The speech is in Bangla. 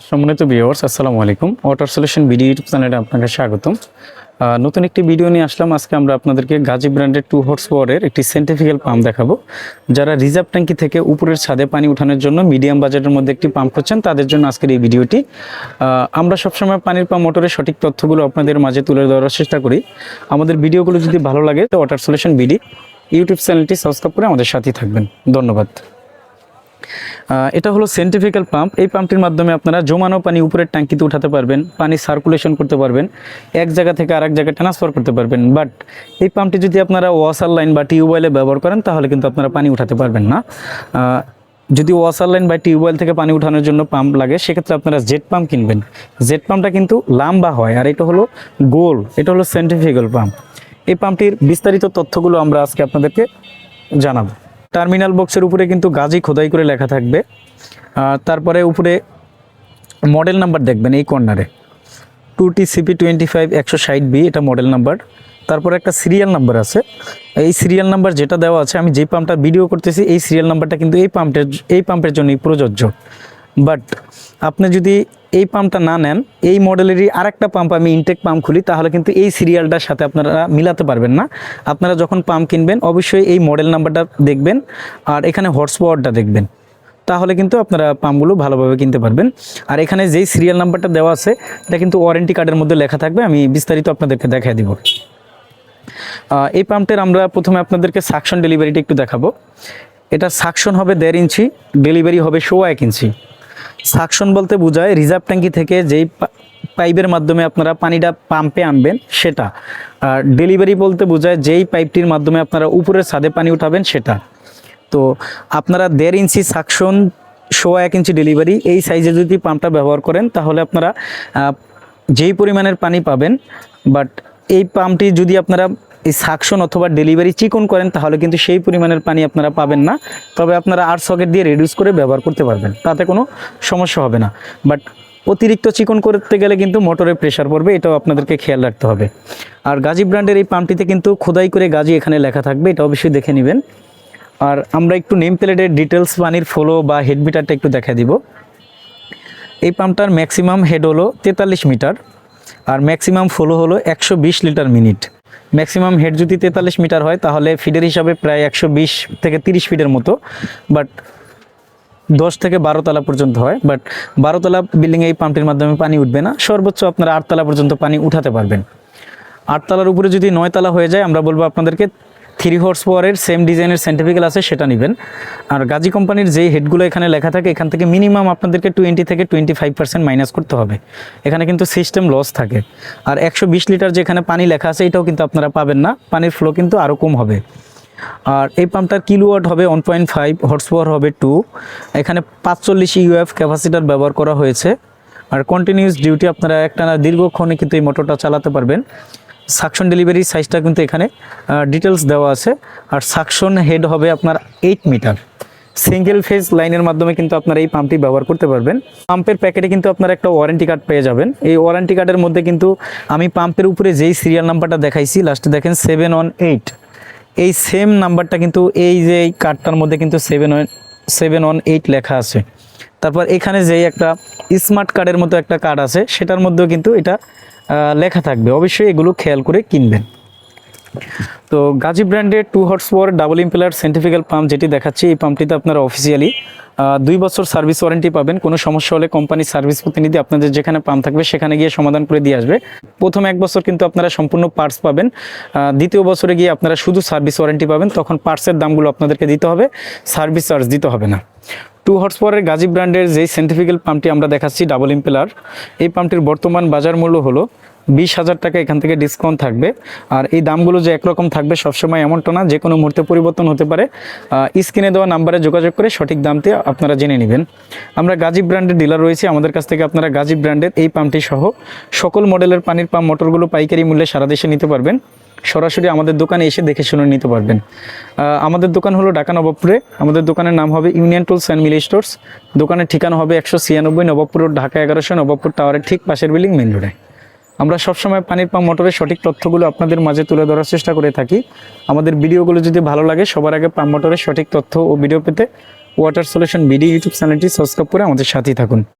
সম্মানিত ভিউয়ার্স, আসসালামু আলাইকুম। ওয়াটার সলিউশন ভিডিও ইউটিউব চ্যানেলে আপনাকে স্বাগতম। নতুন একটি ভিডিও নিয়ে আসলাম। আজকে আমরা আপনাদেরকে গাজী ব্র্যান্ডের 2 হর্স পাওয়ারের একটি সেন্ট্রিফিউগাল পাম্প দেখাবো। যারা রিজার্ভ ট্যাঙ্কি থেকে উপরের ছাদে পানি উঠানোর জন্য মিডিয়াম বাজেটের মধ্যে একটি পাম্প করছেন, তাদের জন্য আজকের এই ভিডিওটি। আমরা সবসময় পানির পাম্প মোটরের সঠিক তথ্যগুলো আপনাদের মাঝে তুলে ধরার চেষ্টা করি। আমাদের ভিডিওগুলো যদি ভালো লাগে তো ওয়াটার সলিউশন ভিডিও ইউটিউব চ্যানেলটি সাবস্ক্রাইব করে আমাদের সাথেই থাকবেন। ধন্যবাদ। এটা হলো সেন্ট্রিফিউগাল পাম্প। এই পাম্পটির মাধ্যমে আপনারা জমানো পানি উপরের ট্যাঙ্কিতে উঠাতে পারবেন, পানি সার্কুলেশন করতে পারবেন, এক জায়গা থেকে আরেক জায়গায় ট্রান্সফার করতে পারবেন। বাট এই পাম্পটি যদি আপনারা ওয়াসার লাইন বা টিউবওয়েলে ব্যবহার করেন তাহলে কিন্তু আপনারা পানি উঠাতে পারবেন না। যদি ওয়াসার লাইন বা টিউবওয়েল থেকে পানি উঠানোর জন্য পাম্প লাগে, সেক্ষেত্রে আপনারা জেট পাম্প কিনবেন। জেট পাম্পটা কিন্তু লম্বা হয়, আর এটা হলো গোল, এটা হলো সেন্ট্রিফিউগাল পাম্প। এই পাম্পটির বিস্তারিত তথ্যগুলো আমরা আজকে আপনাদেরকে জানাবো। টার্মিনাল বক্সের উপরে কিন্তু গাজী খোদাই করে লেখা থাকবে। তারপরে উপরে মডেল নাম্বার দেখবেন এই কর্নারে 2TCP25-160B, এটা মডেল নাম্বার। তারপরে একটা সিরিয়াল নাম্বার আছে। এই সিরিয়াল নাম্বার যেটা দেওয়া আছে, আমি যে পাম্পটা ভিডিও করতেছি এই সিরিয়াল নাম্বারটা কিন্তু এই পাম্পের জন্যই প্রযোজ্য। বাট আপনি যদি এই পাম্পটা না নেন, এই মডেলেরই আরেকটা পাম্প আমি ইনটেক পাম্প খুলি, তাহলে কিন্তু এই সিরিয়ালটার সাথে আপনারা মিলাতে পারবেন না। আপনারা যখন পাম্প কিনবেন অবশ্যই এই মডেল নাম্বারটা দেখবেন আর এখানে হর্স পাওয়ারটা দেখবেন, তাহলে কিন্তু আপনারা পাম্পগুলো ভালোভাবে কিনতে পারবেন। আর এখানে যেই সিরিয়াল নাম্বারটা দেওয়া আছে এটা কিন্তু ওয়ারেন্টি কার্ডের মধ্যে লেখা থাকবে, আমি বিস্তারিত আপনাদেরকে দেখাই দিব। এই পাম্পের আমরা প্রথমে আপনাদেরকে সাকশন ডেলিভারিটা একটু দেখাবো। এটা সাকশন হবে 1.5 ইঞ্চি, ডেলিভারি হবে 1.25 ইঞ্চি। সাকশন বলতে বোঝায় রিজার্ভ ট্যাঙ্কি থেকে যেই পাইপের মাধ্যমে আপনারা পানিটা পাম্পে আনবেন সেটা। আর ডেলিভারি বলতে বোঝায় যেই পাইপটির মাধ্যমে আপনারা উপরের ছাদে পানি উঠাবেন সেটা। তো আপনারা 1.5 ইঞ্চি সাকশন, 1.25 ইঞ্চি ডেলিভারি, এই সাইজে যদি পাম্পটা ব্যবহার করেন তাহলে আপনারা যেই পরিমাণের পানি পাবেন। বাট এই পাম্পটি যদি আপনারা এই সাকশন অথবা ডেলিভারি চিকন করেন তাহলে কিন্তু সেই পরিমাণের পানি আপনারা পাবেন না। তবে আপনারা আর সকেট দিয়ে রিডিউস করে ব্যবহার করতে পারবেন, তাতে কোনো সমস্যা হবে না। বাট অতিরিক্ত চিকন করতে গেলে কিন্তু মোটরে প্রেশার পড়বে, এটাও আপনাদেরকে খেয়াল রাখতে হবে। আর গাজী ব্র্যান্ডের এই পাম্পটিতে কিন্তু খোদাই করে গাজী এখানে লেখা থাকবে, এটা অবশ্যই দেখে নেবেন। আর আমরা একটু নেম প্লেটের ডিটেলস, পানির ফ্লো বা হেড মিটারটা একটু দেখা দিব। এই পাম্পটার ম্যাক্সিমাম হেড হলো 43 মিটার আর ম্যাক্সিমাম ফ্লো হলো 120 লিটার মিনিট। ম্যাক্সিমাম হেড যদি 43 মিটার হয় তাহলে ফিডের হিসাবে প্রায় 120 থেকে 30 ফিটের মতো। বাট 10 থেকে 12 তলা পর্যন্ত হয়। বাট 12 তলা বিল্ডিংয়ে এই পাম্পটির মাধ্যমে পানি উঠবে না, সর্বোচ্চ আপনারা 8 তলা পর্যন্ত পানি উঠাতে পারবেন। 8 তলার উপরে যদি 9 তলা হয়ে যায়, আমরা বলবো আপনাদেরকে 3 হর্স পাওয়ারের সেম ডিজাইনের সেন্ট্রিফিউগাল আছে, সেটা নেবেন। আর গাজী কোম্পানির যেই হেডগুলো এখানে লেখা থাকে, এখান থেকে মিনিমাম আপনাদেরকে 20 থেকে 25% মাইনাস করতে হবে। এখানে কিন্তু সিস্টেম লস থাকে। আর 120 লিটার যেখানে পানি লেখা আছে এটাও কিন্তু আপনারা পাবেন না, পানির ফ্লো কিন্তু আরও কম হবে। আর এই পাম্পটার কিলোওয়াট হবে 1.5, হর্স পাওয়ার হবে 2। এখানে 45 ইউএফ ক্যাপাসিটার ব্যবহার করা হয়েছে। আর কন্টিনিউয়াস ডিউটি আপনারা একটানা দীর্ঘক্ষণে কিন্তু এই মোটরটা চালাতে পারবেন। সাকশন ডেলিভারি সাইজটা কিন্তু এখানে ডিটেলস দেওয়া আছে। আর সাকশন হেড হবে আপনার 8 মিটার। সিঙ্গেল ফেজ লাইনের মাধ্যমে কিন্তু আপনারা এই পাম্পটি ব্যবহার করতে পারবেন। পাম্পের প্যাকেটে কিন্তু আপনারা একটা ওয়ারেন্টি কার্ড পেয়ে যাবেন। এই ওয়ারেন্টি কার্ডের মধ্যে কিন্তু আমি পাম্পের উপরে যেই সিরিয়াল নাম্বারটা দেখাইছি, লাস্টে দেখেন 718, এই সেম নাম্বারটা কিন্তু এই যে এই কার্ডটার মধ্যে কিন্তু 718 লেখা আছে। তারপর এখানে যেই একটা স্মার্ট কার্ডের মতো একটা কার্ড আছে, সেটার মধ্যেও কিন্তু এটা লেখা থাকবে। অবশ্যই এগুলো খেয়াল করে কিনবেন। তো গাজী ব্র্যান্ডের 2 horse power double impeller centrifugal pump যেটি দেখাচ্ছি, এই পাম্পটিতে আপনারা অফিসিয়ালি 2 বছর সার্ভিস ওয়ারেন্টি পাবেন। কোনো সমস্যা হলে কোম্পানির সার্ভিস প্রতিনিধি আপনাদের যেখানে পাম্প থাকবে সেখানে গিয়ে সমাধান করে দিয়ে আসবে। প্রথম 1 বছর কিন্তু আপনারা সম্পূর্ণ পার্টস পাবেন। দ্বিতীয় বছরে গিয়ে আপনারা শুধু সার্ভিস ওয়ারেন্টি পাবেন, তখন পার্টসের দামগুলো আপনাদেরকে দিতে হবে, সার্ভিস চার্জ দিতে হবে না। 2 হর্স পাওয়ারের গাজী ব্র্যান্ডের যেই সেন্ট্রিফিউগাল পাম্পটি আমরা দেখাচ্ছি ডাবল ইম্পেলার, এই পাম্পটির বর্তমান বাজার মূল্য হলো 20,000 টাকা। এখান থেকে ডিসকাউন্ট থাকবে। আর এই দামগুলো যে একরকম থাকবে সবসময় এমনটা না, যে কোনো মুহূর্তে পরিবর্তন হতে পারে। স্ক্রিনে দেওয়া নাম্বারে যোগাযোগ করে সঠিক দামটি আপনারা জেনে নেবেন। আমরা গাজী ব্র্যান্ডের ডিলার রয়েছি, আমাদের কাছ থেকে আপনারা গাজী ব্র্যান্ডের এই পাম্পটি সহ সকল মডেলের পানির পাম্প মোটরগুলো পাইকারি মূল্যে সারা দেশে নিতে পারবেন। সরাসরি আমাদের দোকানে এসে দেখে শুনে নিতে পারবেন। আমাদের দোকান হলো ঢাকা নবাবপুরে। আমাদের দোকানের নাম হবে union tools and Mili stores. দোকানের ঠিকানা হবে 196 নবাবপুর রোড, ঢাকা 1100, নবাবপুর টাওয়ারের ঠিক পাশের বিল্ডিং, মেইন রোডে। আমরা সবসময় পানির পাম্প মোটরের সঠিক তথ্যগুলো আপনাদের মাঝে তুলে ধরার চেষ্টা করে থাকি। আমাদের ভিডিওগুলো যদি ভালো লাগে, সবার আগে পাম্প মোটরের সঠিক তথ্য ও ভিডিও পেতে ওয়াটার সলিউশন ভিডিও ইউটিউব চ্যানেলটি সাবস্ক্রাইব করে আমাদের সাথেই থাকুন।